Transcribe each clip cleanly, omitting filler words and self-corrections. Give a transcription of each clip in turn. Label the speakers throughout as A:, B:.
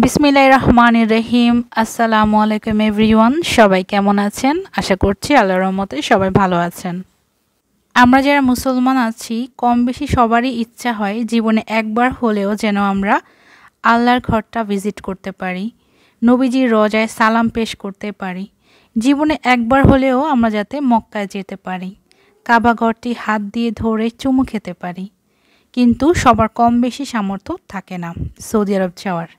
A: বিসমিল্লাহির রহমানির রহিম। আসসালামু আলাইকুম এভরিওয়ান। সবাই কেমন আছেন? আশা করছি আল্লাহর রহমতে সবাই ভালো আছেন। আমরা যারা মুসলমান আছি কম বেশি সবারই ইচ্ছা হয় জীবনে একবার হলেও যেন আমরা আল্লাহর ঘরটা ভিজিট করতে পারি, নবীজির রোজায় সালাম পেশ করতে পারি। জীবনে একবার হলেও আমরা যাতে মক্কায় যেতে পারি, কাবা ঘরটি হাত দিয়ে ধরে চুমু খেতে পারি। কিন্তু সবার কম বেশি সামর্থ্য থাকে না সৌদি আরব যাওয়ার,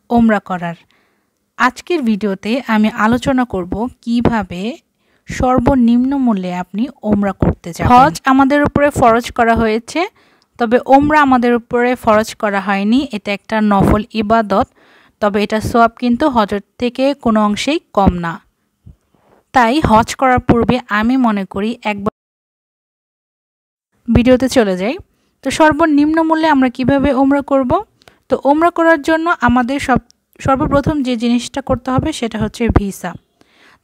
A: উমরা করার। আজকের ভিডিওতে আমি আলোচনা করব কিভাবে সর্বনিম্ন মূল্যে আপনি উমরা করতে যাবেন। হজ আমাদের উপরে ফরজ করা হয়েছে, তবে উমরা আমাদের উপরে ফরজ করা হয়নি। এটা একটা নফল ইবাদত, তবে এটা সওয়াব কিন্তু হজের থেকে কোনো অংশেই কম না। তাই হজ করার পূর্বে আমি মনে করি একবার ভিডিওতে চলে যাই। তো সর্বনিম্ন মূল্যে আমরা কিভাবে উমরা করব? তো উমরা করার জন্য আমাদের সর্বপ্রথম যে জিনিসটা করতে হবে সেটা হচ্ছে ভিসা।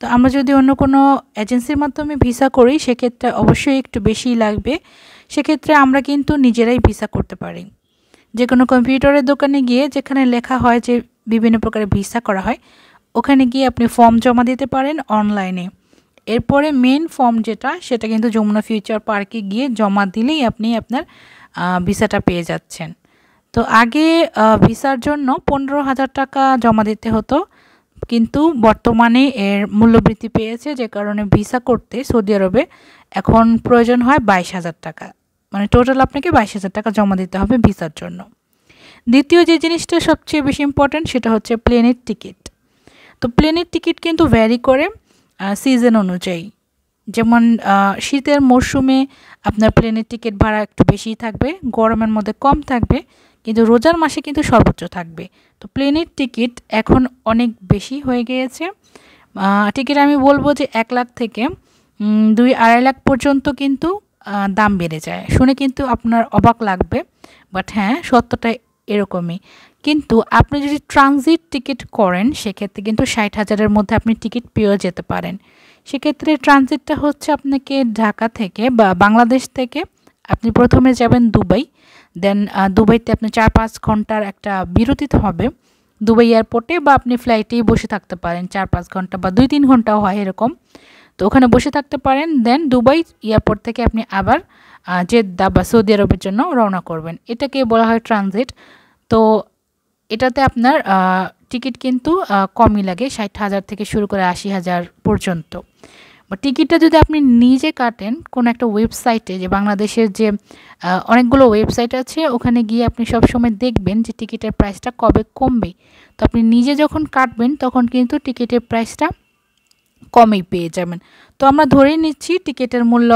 A: তো আমরা যদি অন্য কোনো এজেন্সির মাধ্যমে ভিসা করি সেক্ষেত্রে অবশ্যই একটু বেশিই লাগবে। সেক্ষেত্রে আমরা কিন্তু নিজেরাই ভিসা করতে পারি। যে কোনো কম্পিউটারের দোকানে গিয়ে যেখানে লেখা হয় যে বিভিন্ন প্রকারের ভিসা করা হয়, ওখানে গিয়ে আপনি ফর্ম জমা দিতে পারেন অনলাইনে। এরপরে মেন ফর্ম সেটা কিন্তু যমুনা ফিউচার পার্কে গিয়ে জমা দিলেই আপনি আপনার ভিসাটা পেয়ে যাচ্ছেন। তো আগে ভিসার জন্য 15,000 টাকা জমা দিতে হতো, কিন্তু বর্তমানে এর মূল্যবৃদ্ধি পেয়েছে, যে কারণে ভিসা করতে সৌদি আরবে এখন প্রয়োজন হয় 22,000 টাকা। মানে টোটাল আপনাকে 22,000 টাকা জমা দিতে হবে ভিসার জন্য। দ্বিতীয় যে জিনিসটা সবচেয়ে বেশি ইম্পর্ট্যান্ট সেটা হচ্ছে প্লেনের টিকিট। তো প্লেনের টিকিট কিন্তু ভ্যারি করে সিজন অনুযায়ী। যেমন শীতের মরশুমে আপনার প্লেনের টিকিট ভাড়া একটু বেশিই থাকবে, গরমের মধ্যে কম থাকবে, কিন্তু রোজার মাসে কিন্তু সর্বোচ্চ থাকবে। তো প্লেনের টিকিট এখন অনেক বেশি হয়ে গিয়েছে। টিকিট আমি বলবো যে 1 লাখ থেকে 2-2.5 লাখ পর্যন্ত কিন্তু দাম বেড়ে যায়। শুনে কিন্তু আপনার অবাক লাগবে, বাট হ্যাঁ, সত্যটা এরকমই। কিন্তু আপনি যদি ট্রানজিট টিকিট করেন সেক্ষেত্রে কিন্তু 60,000-এর মধ্যে আপনি টিকিট পেয়েও যেতে পারেন। সেক্ষেত্রে ট্রানজিটটা হচ্ছে আপনাকে ঢাকা থেকে বা বাংলাদেশ থেকে আপনি প্রথমে যাবেন দুবাই, দেন দুবাইতে আপনি 4-5 ঘন্টার একটা বিরতি হবে দুবাই এয়ারপোর্টে, বা আপনি ফ্লাইটেই বসে থাকতে পারেন 4-5 ঘন্টা বা 2-3 ঘন্টাও হয় এরকম। তো ওখানে বসে থাকতে পারেন, দেন দুবাই এয়ারপোর্ট থেকে আপনি আবার জেদ্দা বা সৌদি আরবের জন্য রওনা করবেন। এটাকে বলা হয় ট্রানজিট। তো এটাতে আপনার টিকিট কিন্তু কমই লাগে, 60,000 থেকে শুরু করে 80,000 পর্যন্ত। বা টিকিটটা যদি আপনি নিজে কাটেন কোনো একটা ওয়েবসাইটে, যে বাংলাদেশের যে অনেকগুলো ওয়েবসাইট আছে, ওখানে গিয়ে আপনি সবসময় দেখবেন যে টিকিটের প্রাইসটা কবে কমবে। তো আপনি নিজে যখন কাটবেন তখন কিন্তু টিকিটের প্রাইসটা কমেই পেয়ে যাবেন। তো আমরা ধরেই নিচ্ছি টিকিটের মূল্য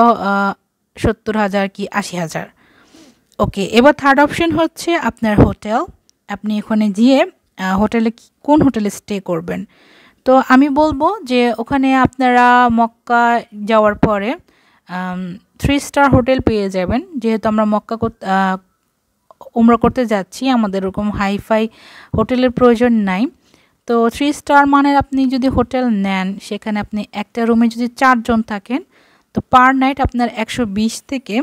A: 70,000 কি 80,000। ওকে, এবার থার্ড অপশন হচ্ছে আপনার হোটেল। আপনি ওখানে গিয়ে কোন হোটেলে স্টে করবেন। তো আমি বলবো যে ওখানে আপনারা মক্কা যাওয়ার পরে 3 স্টার হোটেল পেয়ে যাবেন। যেহেতু আমরা মক্কা উমরা করতে যাচ্ছি, আমাদের ওরকম হাইফাই হোটেলের প্রয়োজন নাই। তো 3 স্টার মানের আপনি যদি হোটেল নেন, সেখানে আপনি একটা রুমে যদি 4 জন থাকেন, তো পার নাইট আপনার 120 থেকে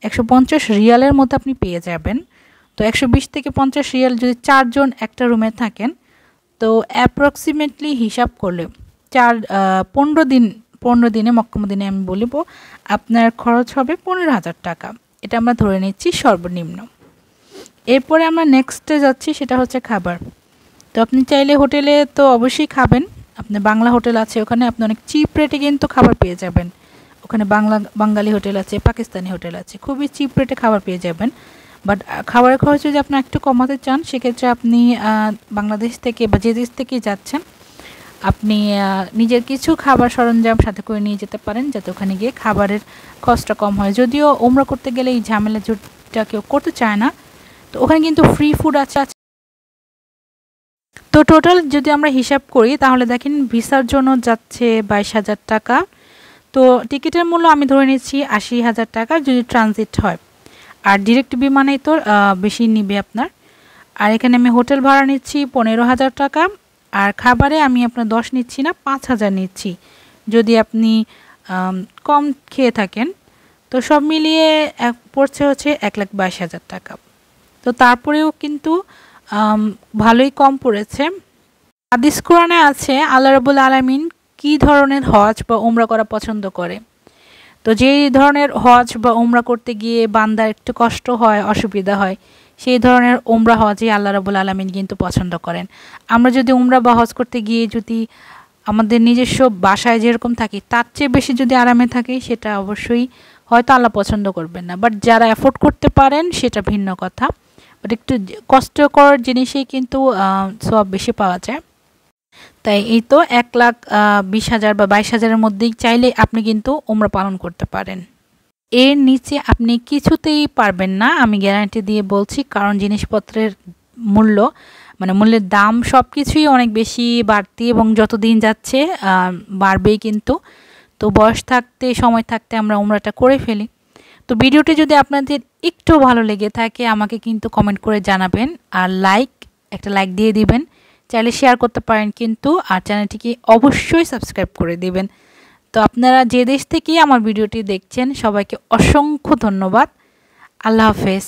A: 150 রিয়ালের মধ্যে আপনি পেয়ে যাবেন। তো 120 থেকে 50 রিয়াল যদি 4 জন একটা রুমে থাকেন, তো অ্যাপ্রক্সিমেটলি হিসাব করলে 15 দিনে মক্কা মদিনায় আমি বলবো আপনার খরচ হবে 15,000 টাকা। এটা আমরা ধরে নিচ্ছি সর্বনিম্ন। এরপরে আমরা নেক্সটে যাচ্ছি, সেটা হচ্ছে খাবার। তো আপনি চাইলে হোটেলে তো অবশ্যই খাবেন, আপনার বাংলা হোটেল আছে, ওখানে আপনি অনেক চিপ রেটে কিন্তু খাবার পেয়ে যাবেন। ওখানে বাঙালি হোটেল আছে, পাকিস্তানি হোটেল আছে, খুবই চিপ রেটে খাবার পেয়ে যাবেন। বাট খাবারের খরচ যদি আপনি একটু কমাতে চান, সেক্ষেত্রে আপনি বাংলাদেশ থেকে বা যে দেশ থেকে যাচ্ছেন আপনি নিজের কিছু খাবার সরঞ্জাম সাথে করে নিয়ে যেতে পারেন, যাতে ওখানে গিয়ে খাবারের খরচটা কম হয়। যদিও উমরা করতে গেলে এই ঝামেলা যেটা কেউ করতে চায় না, তো ওখানে কিন্তু ফ্রি ফুড আছে। তো টোটাল যদি আমরা হিসাব করি তাহলে দেখেন ভিসার জন্য যাচ্ছে 22,000 টাকা। তো টিকিটের মূল্য আমি ধরে নিচ্ছি 80,000 টাকা যদি ট্রানজিট হয়, আর ডিরেক্ট বিমানে তো বেশি নিবে আপনার। আর এখানে আমি হোটেল ভাড়া নিচ্ছি 15,000 টাকা, আর খাবারে আমি আপনার 10 নিচ্ছি না, 5,000 নিচ্ছি যদি আপনি কম খেয়ে থাকেন। তো সব মিলিয়ে পড়ছে হচ্ছে 1,22,000 টাকা। তো তারপরেও কিন্তু ভালোই কম পড়েছে। হাদিস কোরআনে আছে আল্লাহ রাব্বুল আলামিন কী ধরনের হজ বা উমরা করা পছন্দ করে। তো যেই ধরনের হজ বা উমরা করতে গিয়ে বান্দার একটু কষ্ট হয়, অসুবিধা হয়, সেই ধরনের উমরা হজই আল্লাহ রাব্বুল আলামিন কিন্তু পছন্দ করেন। আমরা যদি উমরা বা হজ করতে গিয়ে যদি আমাদের নিজস্ব বাসায় যেরকম থাকি তার চেয়ে বেশি যদি আরামে থাকি, সেটা অবশ্যই হয়তো আল্লাহ পছন্দ করবেন না। বাট যারা অ্যাফোর্ড করতে পারেন সেটা ভিন্ন কথা। বাট একটু কষ্টকর জিনিসেই কিন্তু সওয়াব বেশি পাওয়া যায়। তাই এই তো 1,20,000 বা 22,000-এর মধ্যেই চাইলে আপনি কিন্তু উমরা পালন করতে পারেন। এর নিচে আপনি কিছুতেই পারবেন না, আমি গ্যারান্টি দিয়ে বলছি। কারণ জিনিসপত্রের মূল্য মূল্যের দাম সব কিছুই অনেক বেশি বাড়তি এবং যত দিন যাচ্ছে বাড়বেই কিন্তু। তো বয়স থাকতে, সময় থাকতে আমরা উমরাটা করে ফেলি। তো ভিডিওটি যদি আপনাদের একটু ভালো লেগে থাকে আমাকে কিন্তু কমেন্ট করে জানাবেন, আর একটা লাইক দিয়ে দিবেন। চাইলে শেয়ার করতে পারেন কিন্তু, আর চ্যানেলটিকে অবশ্যই সাবস্ক্রাইব করে দিবেন। তো আপনারা যে দেশ থেকেই আমার ভিডিওটি দেখছেন সবাইকে অসংখ্য ধন্যবাদ। আল্লাহ হাফেজ।